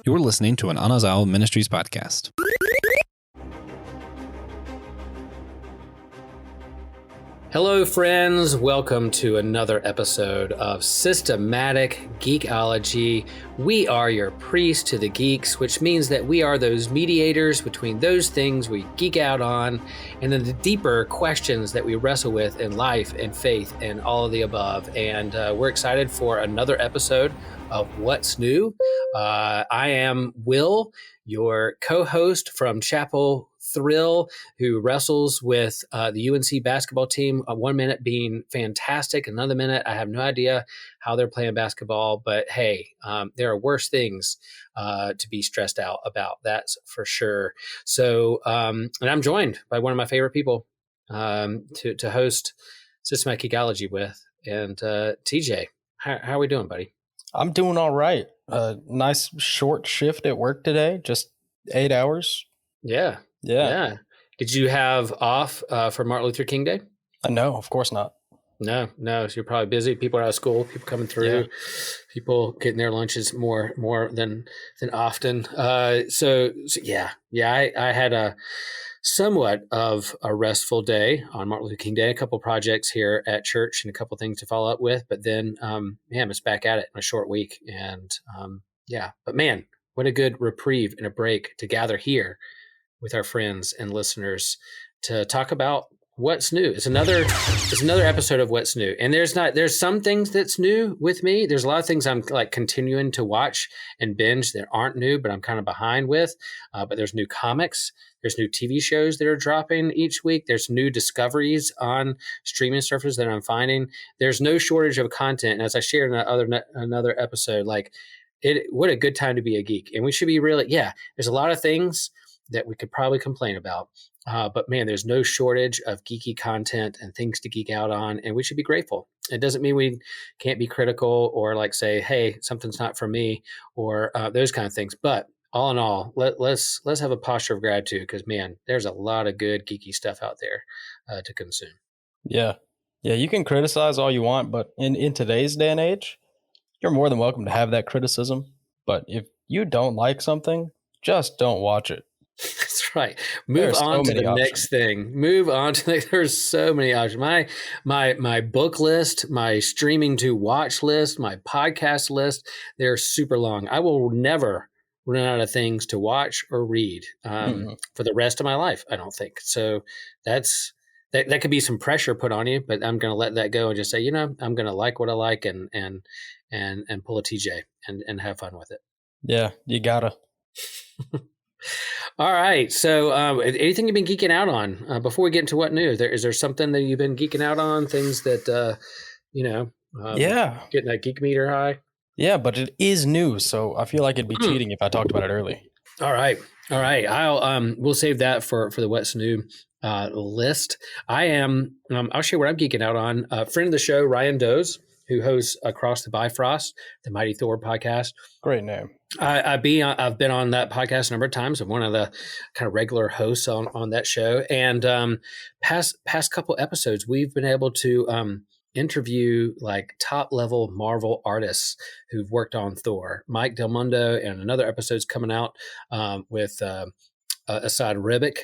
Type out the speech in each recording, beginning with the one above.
You're listening to an Anazao Ministries podcast. Hello, friends. Welcome to another episode of Systematic Geekology. We are your priest to the geeks, which means that we are those mediators between those things we geek out on and then the deeper questions that we wrestle with in life and faith and all of the above. And we're excited for another episode of What's New. I am Will, your co-host from Chapel Thrill, who wrestles with the UNC basketball team. 1 minute being fantastic, another minute I have no idea how they're playing basketball. But hey, there are worse things to be stressed out about. That's for sure. So, and I'm joined by one of my favorite people to host Systematic Geekology with, and TJ. How are we doing, buddy? I'm doing all right. Nice short shift at work today, just 8 hours. Yeah. Did you have off for Martin Luther King Day? No, of course not. No. So you're probably busy. People are out of school. People coming through. Yeah. People getting their lunches more than often. So yeah. I had a somewhat of a restful day on Martin Luther King Day. A couple projects here at church and a couple things to follow up with. But then, it's back at it in a short week. And but man, what a good reprieve and a break to gather here with our friends and listeners to talk about what's new. It's another episode of What's New. And there's some things that's new with me. There's a lot of things I'm like continuing to watch and binge that aren't new, but I'm kind of behind with. But there's new comics. There's new TV shows that are dropping each week. There's new discoveries on streaming services that I'm finding. There's no shortage of content. And as I shared in another episode, what a good time to be a geek. And we should be there's a lot of things that we could probably complain about. But man, there's no shortage of geeky content and things to geek out on, and we should be grateful. It doesn't mean we can't be critical or say, hey, something's not for me, or those kind of things. But all in all, let's have a posture of gratitude, because man, there's a lot of good geeky stuff out there to consume. Yeah. You can criticize all you want, but in today's day and age, you're more than welcome to have that criticism. But if you don't like something, just don't watch it. That's right. Move on to the next thing. Move on to there's so many options. My book list, my streaming to watch list, my podcast list, they're super long. I will never run out of things to watch or read for the rest of my life, I don't think. So that could be some pressure put on you, but I'm going to let that go and just say, I'm going to like what I like and pull a TJ and have fun with it. Yeah, you gotta. All right. So anything you've been geeking out on before we get into what new? Is there something that you've been geeking out on? Things that, getting that geek meter high? Yeah, but it is new. So I feel like it'd be cheating if I talked about it early. All right. We'll save that for the What's New list. I'll share what I'm geeking out on. A friend of the show, Ryan Doze, who hosts Across the Bifrost, the Mighty Thor podcast. Great name. I've been on that podcast a number of times. I'm one of the kind of regular hosts on that show. And past couple episodes, we've been able to interview top level Marvel artists who've worked on Thor. Mike Del Mundo, and another episode's coming out with Asad Ribic,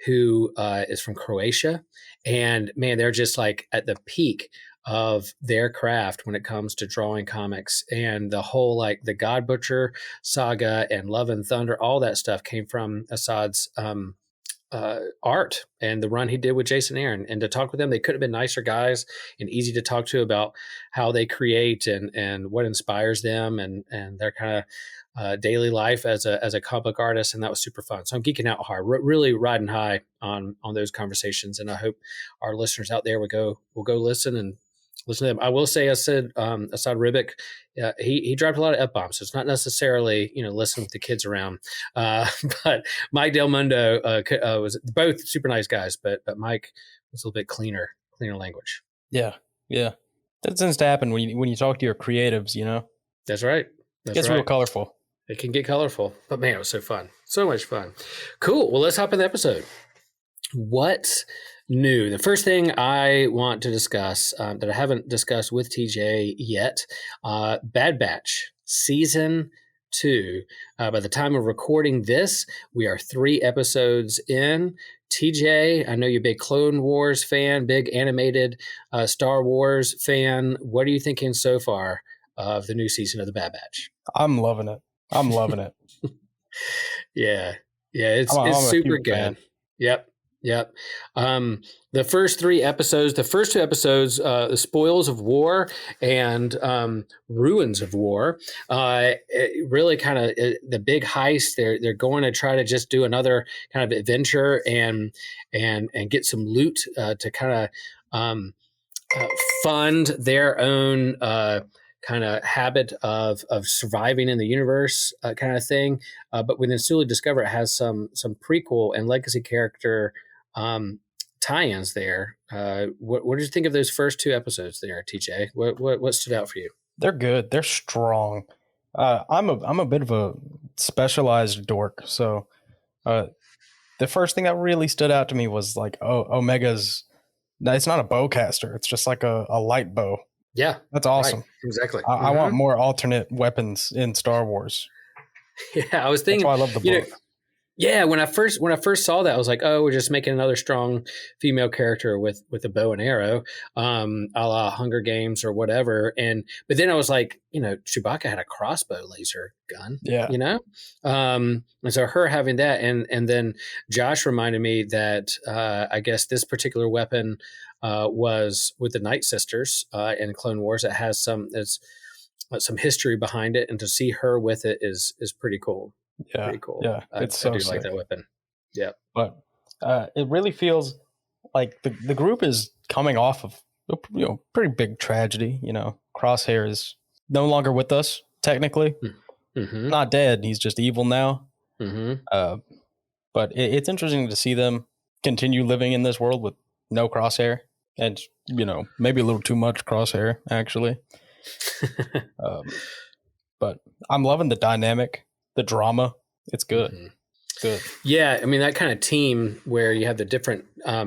who is from Croatia. And man, they're just at the peak of their craft when it comes to drawing comics, and the whole the God Butcher saga and Love and Thunder, all that stuff came from Assad's art and the run he did with Jason Aaron. And to talk with them, they could have been nicer guys and easy to talk to about how they create and what inspires them and their kind of daily life as a comic book artist. And that was super fun. So I'm geeking out hard, really riding high on those conversations. And I hope our listeners out there will go listen to them. I will say, Asad Ribic, he dropped a lot of F-bombs, so it's not necessarily, listen with the kids around. But Mike Del Mundo was both super nice guys, but Mike was a little bit cleaner language. Yeah. That tends to happen when you talk to your creatives, That's right. It gets real colorful. It can get colorful, but man, it was so fun. So much fun. Cool. Well, let's hop in the episode. What's new? The first thing I want to discuss that I haven't discussed with TJ yet, Bad Batch Season 2. By the time of recording this, we are 3 episodes in. TJ, I know you're a big Clone Wars fan, big animated Star Wars fan. What are you thinking so far of the new season of The Bad Batch? I'm loving it. I'm loving it. Yeah. It's I'm a super huge good. fan. Yep. The first 3 episodes, the first 2 episodes, The Spoils of War and Ruins of War, really kind of the big heist. They're going to try to just do another kind of adventure and get some loot to kind of fund their own kind of habit of surviving in the universe kind of thing. But we then slowly discover it has some prequel and legacy character tie-ins there. What did you think of those first 2 episodes there, TJ? What stood out for you? They're good. They're strong. I'm a bit of a specialized dork, so the first thing that really stood out to me was like, Omega's. It's not a bowcaster. It's just like a light bow. Yeah, that's awesome. Right. Exactly. I want more alternate weapons in Star Wars. Yeah, I was thinking. That's why I love the book. Yeah, when I first saw that, I was like, oh, we're just making another strong female character with a bow and arrow, a la Hunger Games or whatever. But then I was like, Chewbacca had a crossbow laser gun. Yeah. And so her having that, and then Josh reminded me that I guess this particular weapon was with the Night Sisters in Clone Wars. It has some history behind it, and to see her with it is pretty cool. Yeah, pretty cool. Yeah, I do like that weapon. Yeah, but it really feels like the group is coming off of a pretty big tragedy. Crosshair is no longer with us technically. Mm-hmm. Not dead. He's just evil now. Mm-hmm. But it's interesting to see them continue living in this world with no Crosshair, and maybe a little too much Crosshair actually. But I'm loving the dynamic. The drama, it's good. Mm-hmm. Good. Yeah, I mean that kind of team where you have the different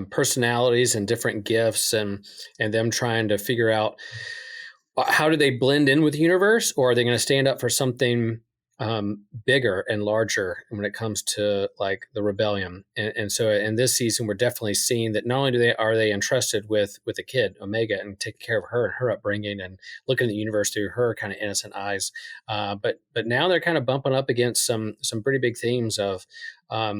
personalities and different gifts, and them trying to figure out how do they blend in with the universe, or are they going to stand up for something bigger and larger when it comes to like the rebellion. And so in this season, we're definitely seeing that not only are they entrusted with a kid, Omega, and taking care of her and her upbringing and looking at the universe through her kind of innocent eyes, but now they're kind of bumping up against some pretty big themes of are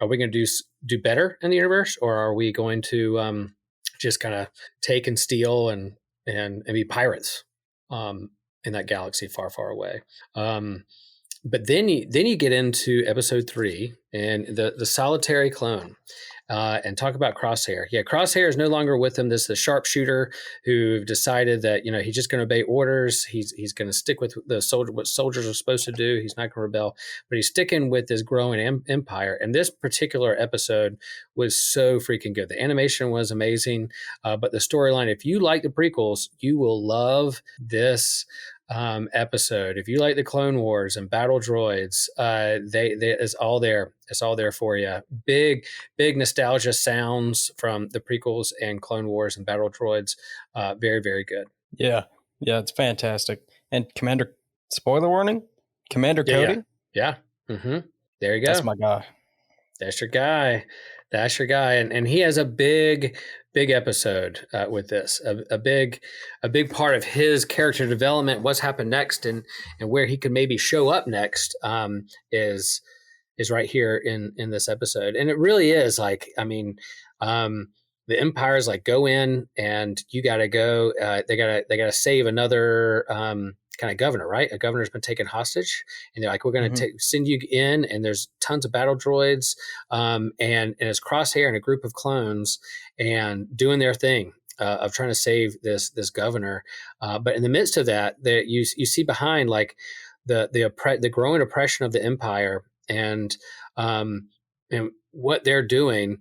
we going to do better in the universe, or are we going to just kind of take and steal and be pirates in that galaxy far, far away. But then you get into episode 3 and the solitary clone, and talk about Crosshair. Yeah, Crosshair is no longer with him. This is the sharpshooter who decided that he's just going to obey orders. He's going to stick with what soldiers are supposed to do. He's not going to rebel, but he's sticking with this growing empire. And this particular episode was so freaking good. The animation was amazing, but the storyline. If you like the prequels, you will love this episode. If you like the Clone Wars and battle droids, they it's all there. It's all there for you. Big nostalgia sounds from the prequels and Clone Wars and battle droids. Very, very good. Yeah, it's fantastic. And spoiler warning, Commander Cody. Yeah. Mm-hmm. There you go. That's my guy. That's your guy. And he has a big episode with this. A big part of his character development, what's happened next, and where he could maybe show up next, is right here in this episode. And it really is like, I mean, the Empire's like, go in and you got to go. They gotta save another kind of governor, right? A governor's been taken hostage, and they're like, we're going to send you in, and there's tons of battle droids, and it's Crosshair and a group of clones, and doing their thing of trying to save this governor. But in the midst of that, you see behind like the growing oppression of the Empire, and what they're doing.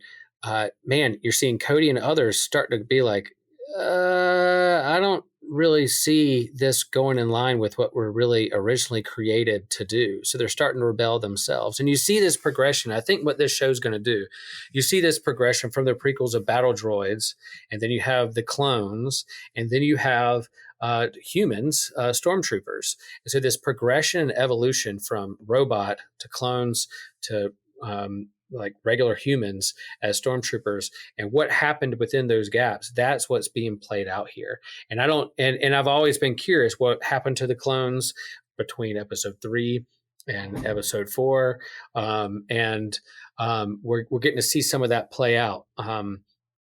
Man, you're seeing Cody and others start to be like, I don't really see this going in line with what we're really originally created to do. So they're starting to rebel themselves. And you see this progression. I think what this show's going to do, you see this progression from the prequels of battle droids, and then you have the clones, and then you have humans, stormtroopers. And so this progression and evolution from robot to clones to like regular humans as stormtroopers, and what happened within those gaps, that's what's being played out here. And I've always been curious what happened to the clones between episode 3 and episode 4. We're getting to see some of that play out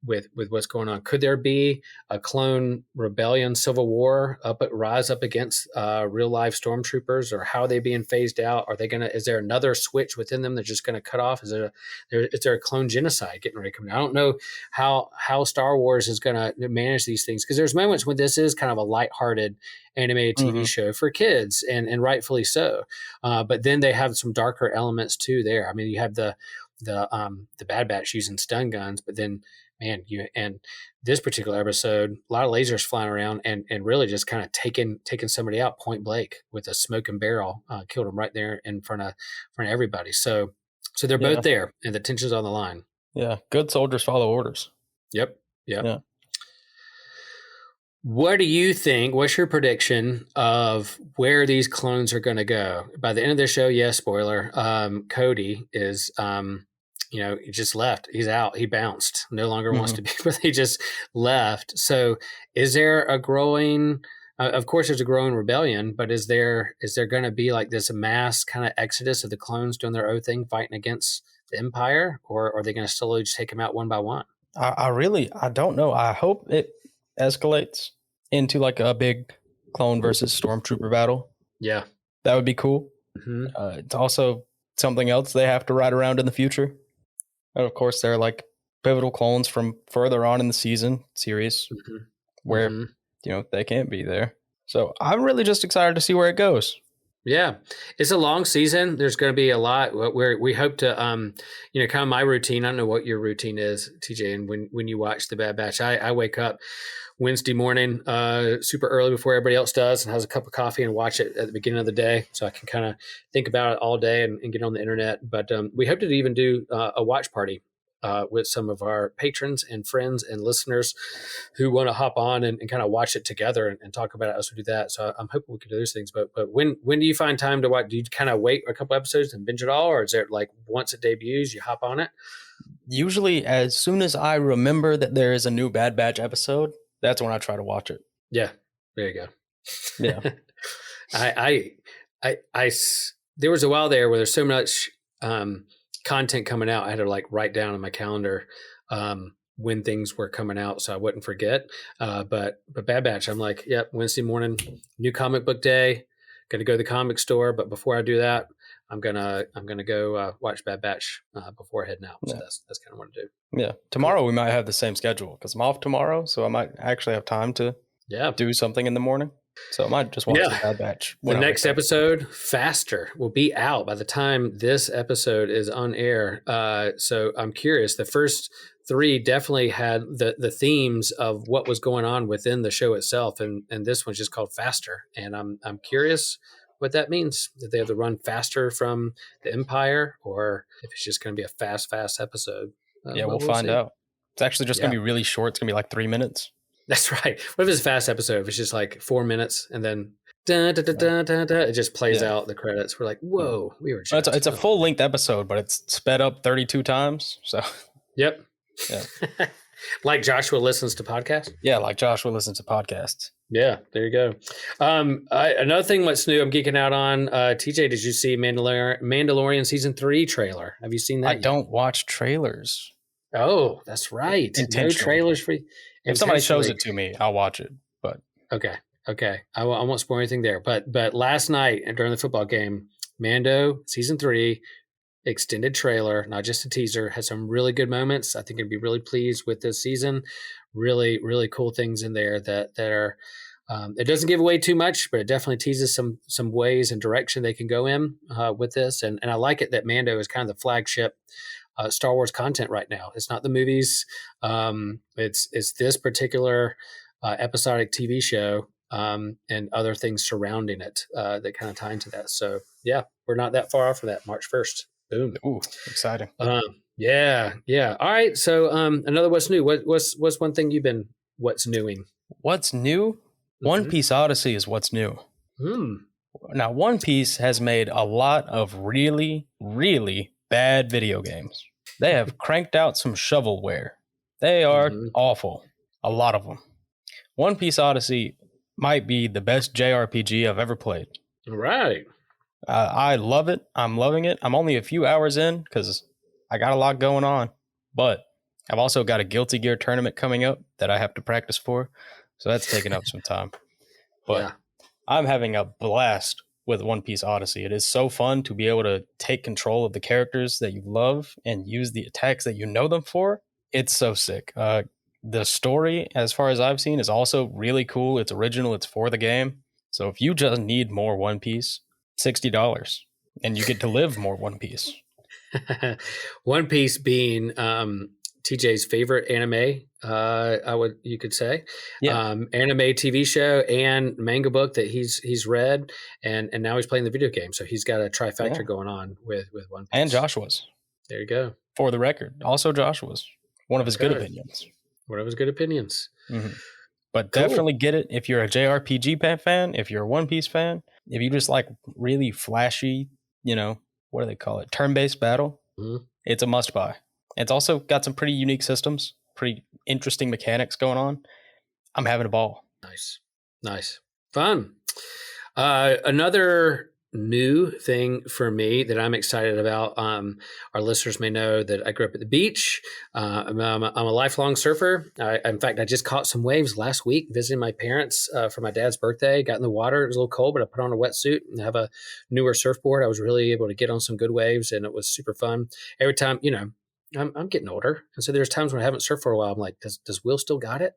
with what's going on. Could there be a clone rebellion, civil war rise up against real life stormtroopers, or how are they being phased out? Are they is there another switch within them that's just going to cut off? Is there a clone genocide getting ready to come? I don't know how Star Wars is going to manage these things, because there's moments when this is kind of a lighthearted animated TV show for kids, and rightfully so. But then they have some darker elements too there. I mean, you have the Bad Batch using stun guns, but then, man, and this particular episode, a lot of lasers flying around, and really just kind of taking somebody out point blank with a smoking barrel, killed him right there in front of everybody. So they're both there, and the tension's on the line. Yeah, good soldiers follow orders. Yep. Yeah. What do you think? What's your prediction of where these clones are going to go by the end of the show? Yes, spoiler. Cody is, he just left. He's out. He bounced. No longer wants to be, but he just left. So, is there a growing? Of course, there's a growing rebellion, but is there going to be like this mass kind of exodus of the clones doing their own thing, fighting against the Empire, or are they going to slowly just take them out one by one? I don't know. I hope it escalates into like a big clone versus stormtrooper battle. Yeah, that would be cool. It's also something else they have to ride around in the future. And of course, there are like pivotal clones from further on in the series where they can't be there. So I'm really just excited to see where it goes. Yeah, it's a long season. There's going to be a lot where we hope to, kind of my routine. I don't know what your routine is, TJ. And when you watch The Bad Batch, I wake up Wednesday morning super early before everybody else does, and has a cup of coffee and watch it at the beginning of the day, so I can kind of think about it all day and get on the internet. But we hope to even do a watch party with some of our patrons and friends and listeners who want to hop on and kind of watch it together and talk about it as we do that. So I'm hoping we can do those things. But when do you find time to watch? Do you kind of wait a couple episodes and binge it all, or is it like once it debuts, you hop on it? Usually, as soon as I remember that there is a new Bad Batch episode, that's when I try to watch it. Yeah, there you go. Yeah, I there was a while there where there's so much content coming out. I had to like write down on my calendar when things were coming out so I wouldn't forget. But Bad Batch, I'm like, yep, Wednesday morning, new comic book day. Going to go to the comic store, but before I do that, I'm gonna go watch Bad Batch before heading out. So that's kind of what I do. Yeah, tomorrow we might have the same schedule because I'm off tomorrow, so I might actually have time to do something in the morning. So I might just watch the Bad Batch. The next episode, Faster, will be out by the time this episode is on air. So I'm curious. The first 3 definitely had the themes of what was going on within the show itself, and this one's just called Faster. And I'm curious what that means. If they have to run faster from the Empire, or if it's just going to be a fast episode. We'll find out. It's actually just going to be really short. It's going to be like 3 minutes. That's right. What if it's a fast episode? If it's just like 4 minutes and then it just plays out the credits. We're like, whoa, we were just. It's a full length episode, but it's sped up 32 times. So. Yep. Yeah. Like Joshua listens to podcasts? Yeah, like Joshua listens to podcasts. Yeah, there you go. Another thing what's new I'm geeking out on, TJ, did you see Mandalorian Season 3 trailer? Have you seen that yet? Don't watch trailers. Oh, that's right. No trailers for you. If somebody shows it to me, I'll watch it. But Okay. I won't spoil anything there. But last night during the football game, Mando Season 3 extended trailer, not just a teaser, has some really good moments. I think I'd be really pleased with this season. Really, really cool things in there that are. It doesn't give away too much, but it definitely teases some ways and direction they can go in with this. And I like it that Mando is kind of the flagship Star Wars content right now. It's not the movies. It's this particular episodic TV show and other things surrounding it that kind of tie into that. So yeah, we're not that far off of that. March 1st. Boom. Ooh, exciting. Yeah. All right. So another what's new. What's one thing what's newing? What's new? One Piece Odyssey is what's new. Now, One Piece has made a lot of really, really bad video games. They have cranked out some shovelware. They are awful. A lot of them. One Piece Odyssey might be the best JRPG I've ever played. Right. I love it. I'm loving it. I'm only a few hours in because I got a lot going on. But I've also got a Guilty Gear tournament coming up that I have to practice for. So that's taking up some time. But I'm having a blast with One Piece Odyssey. It is so fun to be able to take control of the characters that you love and use the attacks that you know them for. It's so sick. The story, as far as I've seen, is also really cool. It's original. It's for the game. So if you just need more One Piece, $60, and you get to live more One Piece. One Piece being TJ's favorite anime, you could say, anime TV show and manga book that he's read, and now he's playing the video game. So he's got a trifecta going on with One Piece. And Joshua's. There you go. For the record, also Joshua's. One of his good opinions. One of his good opinions. But definitely get it if you're a JRPG fan, if you're a One Piece fan, if you just like really flashy, what do they call it? Turn-based battle. It's a must buy. It's also got some pretty unique systems, pretty interesting mechanics going on. I'm having a ball. Nice. Fun. Another new thing for me that I'm excited about. Our listeners may know that I grew up at the beach. I'm a lifelong surfer. In fact, I just caught some waves last week visiting my parents for my dad's birthday. Got in the water. It was a little cold, but I put on a wetsuit and have a newer surfboard. I was really able to get on some good waves, and it was super fun. Every time, I'm getting older. And so there's times when I haven't surfed for a while. I'm like, does Will still got it?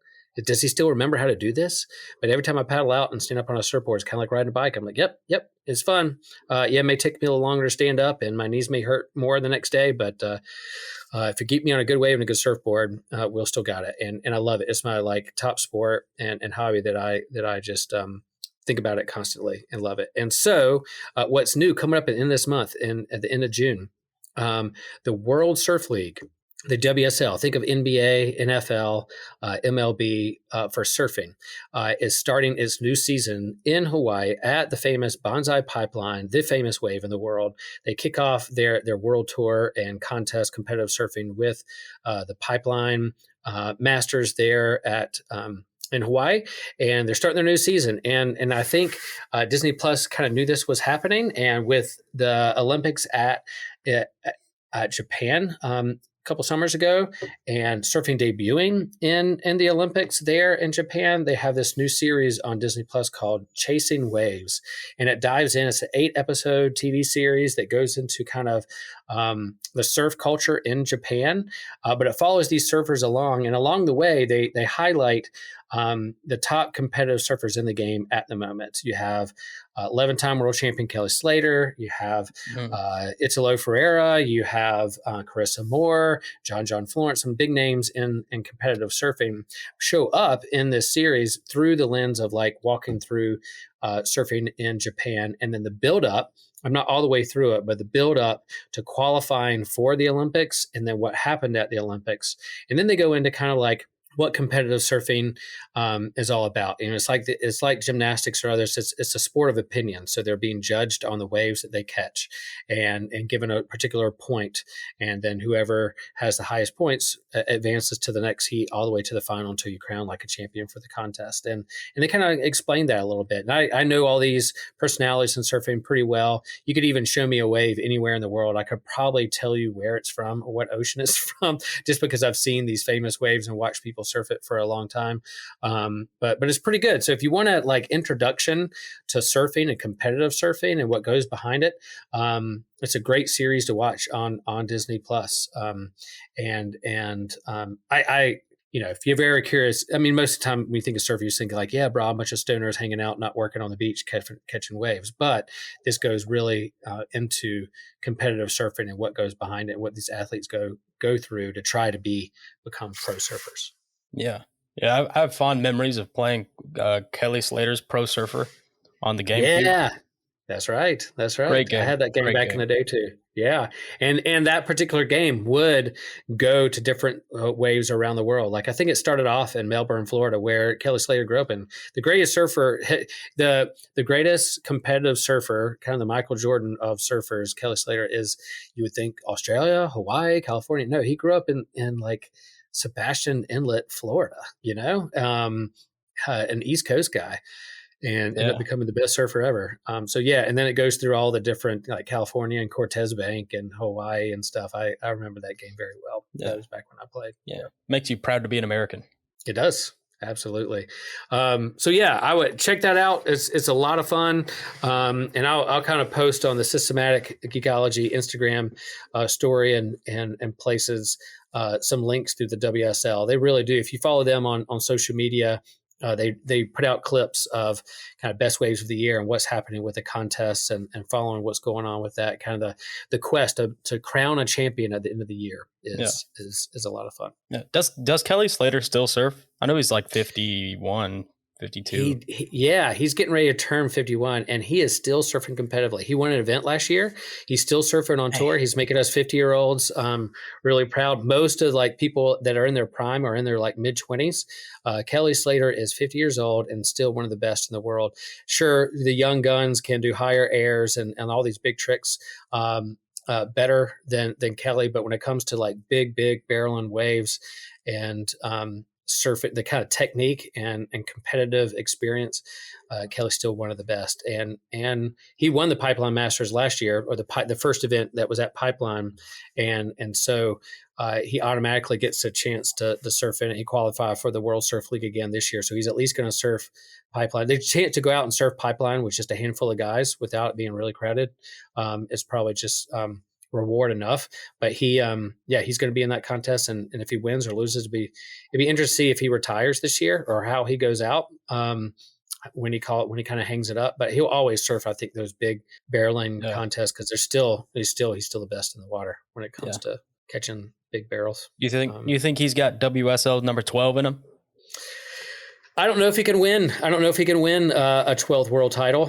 Does he still remember how to do this? But every time I paddle out and stand up on a surfboard, it's kind of like riding a bike. I'm like, yep, it's fun. It may take me a little longer to stand up and my knees may hurt more the next day. But if you keep me on a good wave and a good surfboard, Will still got it. And I love it. It's my top sport and hobby that I just think about it constantly and love it. And so what's new coming up in this month and at the end of June, the World Surf League, the WSL, think of NBA, NFL, MLB for surfing, is starting its new season in Hawaii at the famous Banzai Pipeline, the famous wave in the world. They kick off their world tour and contest competitive surfing with the Pipeline Masters there in Hawaii, and they're starting their new season. And I think Disney Plus kind of knew this was happening, and with the Olympics at Japan a couple summers ago and surfing debuting in the Olympics there in Japan, they have this new series on Disney Plus called Chasing Waves. And it dives in. It's an 8-episode TV series that goes into kind of the surf culture in Japan. But it follows these surfers along. And along the way, they highlight the top competitive surfers in the game at the moment. You have 11-time world champion Kelly Slater. You have Italo Ferreira. You have Carissa Moore, John Florence. Some big names in competitive surfing show up in this series through the lens of walking through surfing in Japan. And then the build up, I'm not all the way through it, but the build up to qualifying for the Olympics and then what happened at the Olympics. And then they go into kind of what competitive surfing is all about. It's like gymnastics or others. It's a sport of opinion. So they're being judged on the waves that they catch and given a particular point. And then whoever has the highest points advances to the next heat all the way to the final until you crown like a champion for the contest. And they kind of explain that a little bit. And I know all these personalities in surfing pretty well. You could even show me a wave anywhere in the world. I could probably tell you where it's from or what ocean it's from just because I've seen these famous waves and watched people surf it for a long time. But it's pretty good. So if you want a introduction to surfing and competitive surfing and what goes behind it, it's a great series to watch on Disney Plus. If you're very curious, most of the time when you think of surfing, you think a bunch of stoners hanging out, not working on the beach, catching waves. But this goes really into competitive surfing and what goes behind it, and what these athletes go through to try to become pro surfers. Yeah. I have fond memories of playing Kelly Slater's Pro Surfer on the GameCube. Yeah, That's right. That's right. Great game. I had that game Great back game. in the day too. Yeah, and that particular game would go to different waves around the world. Like I think it started off in Melbourne, Florida, where Kelly Slater grew up. And the greatest surfer, the greatest competitive surfer, kind of the Michael Jordan of surfers, Kelly Slater is. You would think Australia, Hawaii, California. No, he grew up in like Sebastian Inlet, Florida. An East Coast guy. And ended up becoming the best surfer ever. So yeah, and then it goes through all the different like California and Cortez Bank and Hawaii and stuff. I remember that game very well. Yeah. That was back when I played. Yeah, makes you proud to be an American. It does. Absolutely. So yeah, I would check that out. It's a lot of fun. And I'll kind of post on the Systematic Geekology Instagram story and places some links through the WSL. They really do. If you follow them on social media, they put out clips of kind of best waves of the year and what's happening with the contests and following what's going on with that. Kind of the quest to crown a champion at the end of the year is a lot of fun. Yeah. Does Kelly Slater still surf? I know he's like 51, 52. He's getting ready to turn 51 and he is still surfing competitively. He won an event last year. He's still surfing on tour. He's making us 50-year-olds really proud. Most of like people that are in their prime are in their like mid 20s. Kelly Slater is 50 years old and still one of the best in the world. Sure, the young guns can do higher airs and all these big tricks better than Kelly, but when it comes to like big barreling waves and surfing, the kind of technique and competitive experience, Kelly's still one of the best. And he won the Pipeline Masters last year, or the first event that was at Pipeline, and so he automatically gets a chance to surf in it. He qualified for the World Surf League again this year, so he's at least going to surf Pipeline. The chance to go out and surf Pipeline with just a handful of guys without it being really crowded is probably just reward enough. But he's going to be in that contest, and if he wins or loses, it'd be interesting to see if he retires this year or how he goes out when he kind of hangs it up. But he'll always surf, I think, those big barreling contests because he's still the best in the water when it comes to catching big barrels. You think he's got WSL number 12 in him? I don't know if he can win. a 12th world title.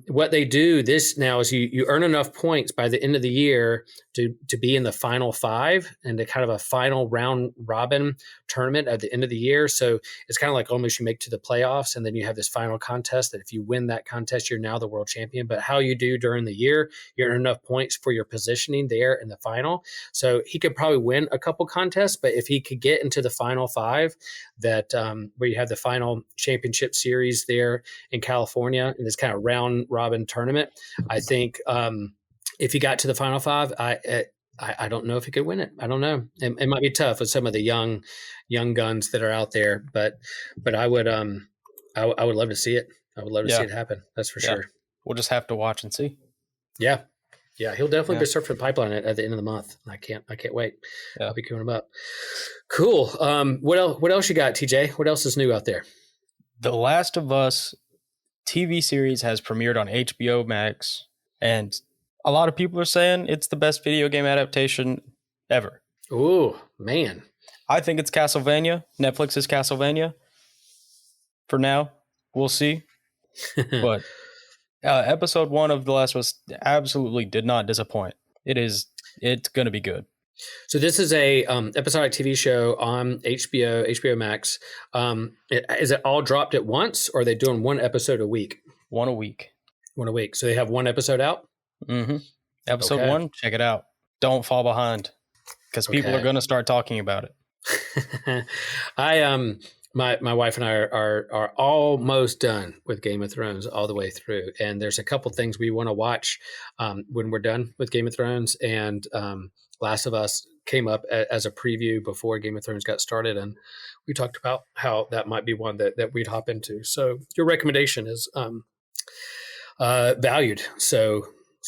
What they do this now is you earn enough points by the end of the year to be in the final five and to kind of a final round robin tournament at the end of the year. So it's kind of like almost you make to the playoffs and then you have this final contest that if you win that contest, you're now the world champion. But how you do during the year, you earn enough points for your positioning there in the final. So he could probably win a couple contests, but if he could get into the final five, that where you have the final championship series there in California in this kind of round robin tournament, I think if he got to the final five, I don't know if he could win it. I don't know. It might be tough with some of the young guns that are out there, but I would love to see it. I would love to see it happen. That's for sure. We'll just have to watch and see. Yeah. He'll definitely be surfing Pipeline at the end of the month. I can't wait. Yeah. I'll be queuing him up. Cool. What else you got, TJ? What else is new out there? The Last of Us TV series has premiered on HBO Max, and a lot of people are saying it's the best video game adaptation ever. Oh, man. I think it's Castlevania. Netflix is Castlevania. For now, we'll see. But episode 1 of The Last of Us absolutely did not disappoint. It's going to be good. So this is a episodic TV show on HBO Max. Is it all dropped at once, or are they doing one episode a week? One a week. So they have one episode out? Mm-hmm. Episode 1, check it out. Don't fall behind, because people are going to start talking about it. My wife and I are almost done with Game of Thrones all the way through, and there's a couple things we want to watch when we're done with Game of Thrones, and Last of Us came up as a preview before Game of Thrones got started, and we talked about how that might be one that we'd hop into. So your recommendation is valued. So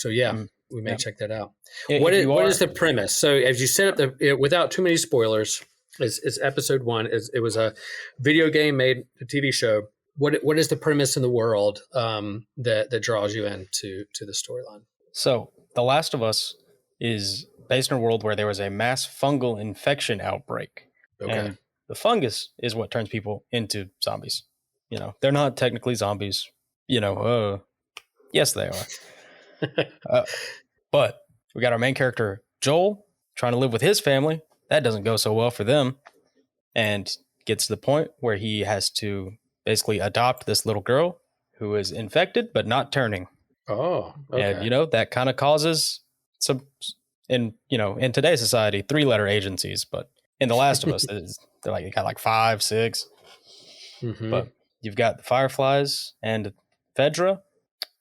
yeah, we may check that out. What is the premise? So as you set up without too many spoilers, it's episode 1. It was a video game made a TV show. What is the premise in the world that draws you into the storyline? So The Last of Us is based in a world where there was a mass fungal infection outbreak. Okay. And the fungus is what turns people into zombies. They're not technically zombies. Yes, they are. But we got our main character, Joel, trying to live with his family. That doesn't go so well for them. And gets to the point where he has to basically adopt this little girl who is infected but not turning. Oh, And, okay. that kind of causes some, in today's society, 3-letter agencies. But in The Last of Us, they're like, you got like 5, 6. Mm-hmm. But you've got the Fireflies and Fedra,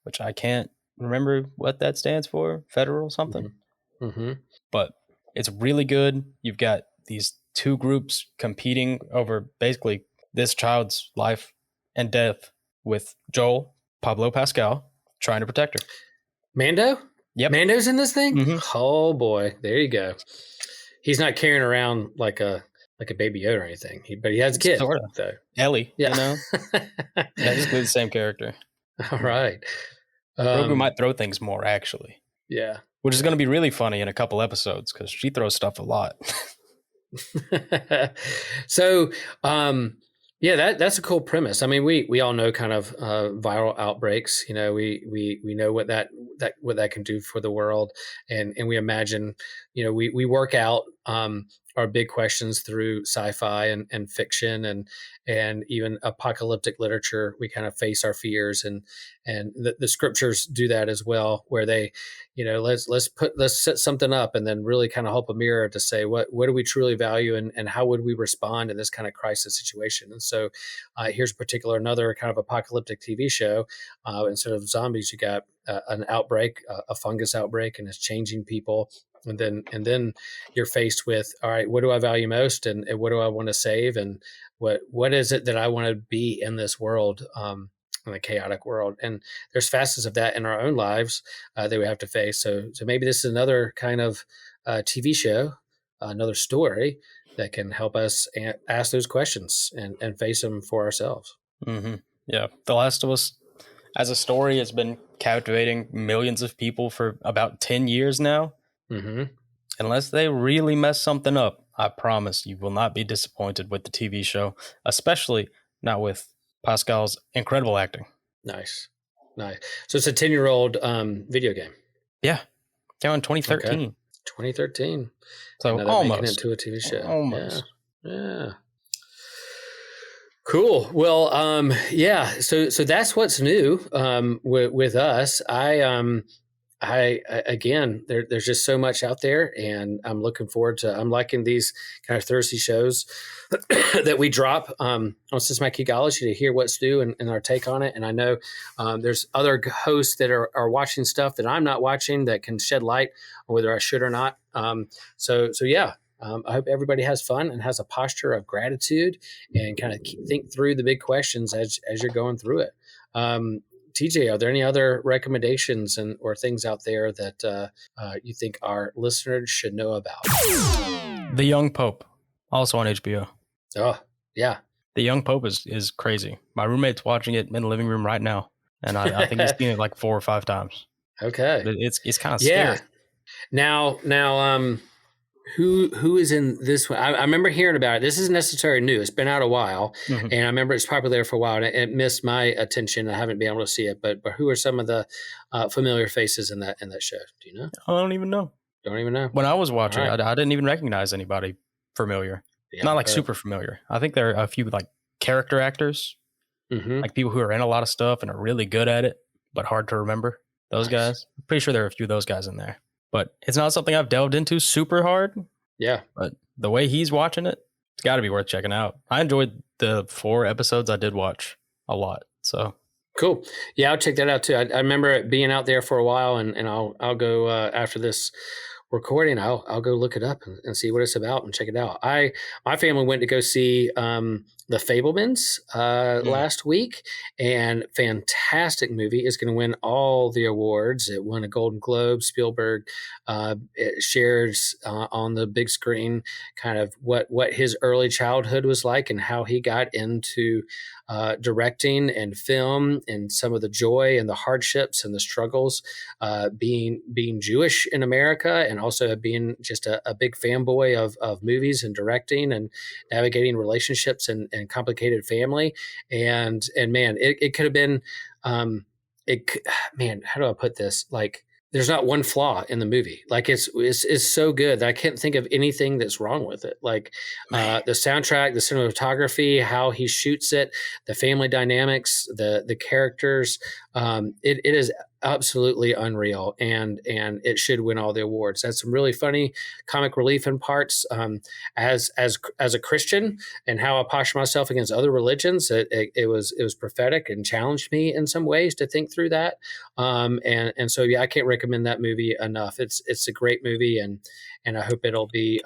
which I can't remember what that stands for. Federal something. Mm-hmm. But it's really good. You've got these two groups competing over basically this child's life and death, with Joel, Pablo Pascal, trying to protect her. Mando? Yep. Mando's in this thing? Mhm. Oh boy. There you go. He's not carrying around like a baby Yoda or anything. But he has a kid. Sort of. So. Ellie, Yeah. Basically the same character. All right. Grogu might throw things more, actually. Yeah. Which is going to be really funny in a couple episodes because she throws stuff a lot. So, that's a cool premise. I mean, we all know kind of viral outbreaks. We know what that can do for the world, and we imagine, we work out our big questions through sci-fi and fiction and even apocalyptic literature. We kind of face our fears, and the scriptures do that as well, where they, let's set something up and then really kind of hold a mirror to say what do we truly value, and how would we respond in this kind of crisis situation. And so here's another kind of apocalyptic TV show. Instead of zombies, you got an outbreak, a fungus outbreak, and it's changing people. And then you're faced with, all right, what do I value most, and what do I want to save, and what is it that I want to be in this world, in a chaotic world. And there's facets of that in our own lives that we have to face. So maybe this is another kind of TV show, another story that can help us ask those questions and face them for ourselves. Mm-hmm. Yeah, The Last of Us as a story has been captivating millions of people for about 10 years now. Mm-hmm. Unless they really mess something up, I promise you will not be disappointed with the TV show, especially not with Pascal's incredible acting. Nice. So it's a 10-year-old video game. Yeah, came out in 2013. Okay. 2013. So almost making it to a TV show. Almost. Yeah. Cool. Well, So that's what's new with us. I again, there's just so much out there, and I'm looking forward to. I'm liking these kind of Thursday shows that we drop on Systematic Geekology to hear what's new and our take on it. And I know there's other hosts that are watching stuff that I'm not watching that can shed light on whether I should or not. So yeah. I hope everybody has fun and has a posture of gratitude and kind of think through the big questions as you're going through it. TJ, are there any other recommendations or things out there that you think our listeners should know about? The Young Pope, also on HBO. Oh, yeah. The Young Pope is crazy. My roommate's watching it in the living room right now, and I think he's seen it like 4 or 5 times. Okay. But it's kind of scary. Now, who is in this one? I remember hearing about it. This isn't necessarily new. It's been out a while, and I remember it's popular for a while, and it missed my attention. I haven't been able to see it, but who are some of the familiar faces in that show? Do you know? I don't even know. Don't even know. When I was watching, right. I didn't even recognize anybody familiar. Yeah, not like super familiar. I think there are a few like character actors, like people who are in a lot of stuff and are really good at it, but hard to remember. Those guys. I'm pretty sure there are a few of those guys in there. But it's not something I've delved into super hard. Yeah. But the way he's watching it, it's got to be worth checking out. I enjoyed the 4 episodes I did watch a lot. So cool. Yeah, I'll check that out too. I remember it being out there for a while, and I'll go after this recording. I'll go look it up and see what it's about and check it out. My family went to go see The Fabelmans last week, and fantastic movie. Is going to win all the awards. It won a Golden Globe. Spielberg it shares on the big screen kind of what his early childhood was like and how he got into directing and film, and some of the joy and the hardships and the struggles being Jewish in America, and also being just a big fanboy of movies and directing and navigating relationships and complicated family. And man, it could have been man, how do I put this? Like, there's not one flaw in the movie. Like it's so good that I can't think of anything that's wrong with it. Like the soundtrack, the cinematography, how he shoots it, the family dynamics, the characters. It is absolutely unreal, and it should win all the awards. That's some really funny comic relief in parts. As a Christian, and how I posture myself against other religions, it was prophetic and challenged me in some ways to think through that. And so yeah, I can't recommend that movie enough. It's a great movie, and I hope it'll be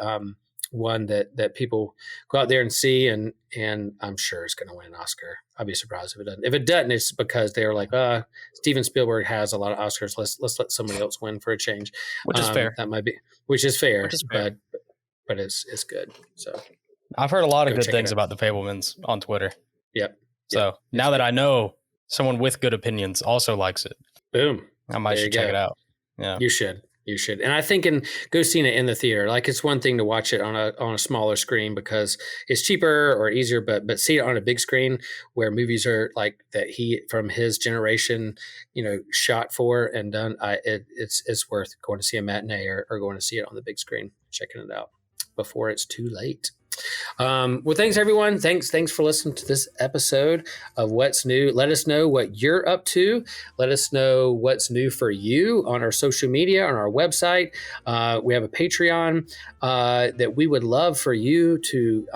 one that people go out there and see, and I'm sure it's going to win an Oscar. I'd be surprised if it doesn't. If it doesn't, it's because they're like, Steven Spielberg has a lot of Oscars. Let's let somebody else win for a change. Which is fair. That might be, which is fair. But it's good. So I've heard a lot of good things about the Fabelmans on Twitter. Yep. So now that I know someone with good opinions also likes it, boom, I might should check it out. Yeah, you should. And I think go seeing it in the theater. Like, it's one thing to watch it on a smaller screen because it's cheaper or easier, but see it on a big screen where movies are like that he from his generation, shot for and done. It's worth going to see a matinee or going to see it on the big screen, checking it out before it's too late. Well, thanks everyone. Thanks for listening to this episode of What's New. Let us know what you're up to. Let us know what's new for you on our social media, on our website. We have a Patreon that we would love for you to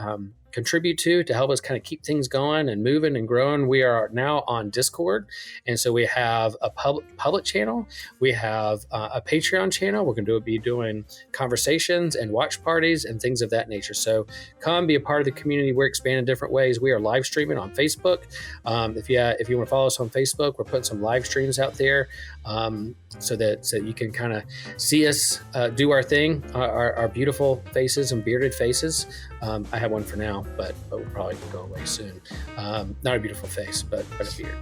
contribute to help us kind of keep things going and moving and growing. We are now on Discord, and so we have a public channel. We have a Patreon channel. We're going to be doing conversations and watch parties and things of that nature. So come be a part of the community. We're expanding different ways. We are live streaming on Facebook. If you want to follow us on Facebook, we're putting some live streams out there so that you can kind of see us do our thing, our beautiful faces and bearded faces. I have one for now, but we'll probably go away soon. Not a beautiful face, but a beard.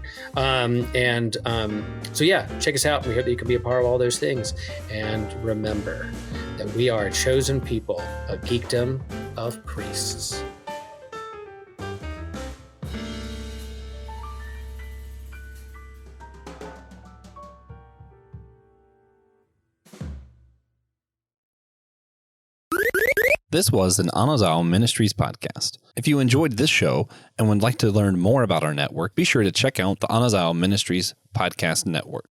So yeah, check us out. We hope that you can be a part of all those things. And remember that we are a chosen people, a geekdom of priests. This was an Anazao Ministries podcast. If you enjoyed this show and would like to learn more about our network, be sure to check out the Anazao Ministries Podcast Network.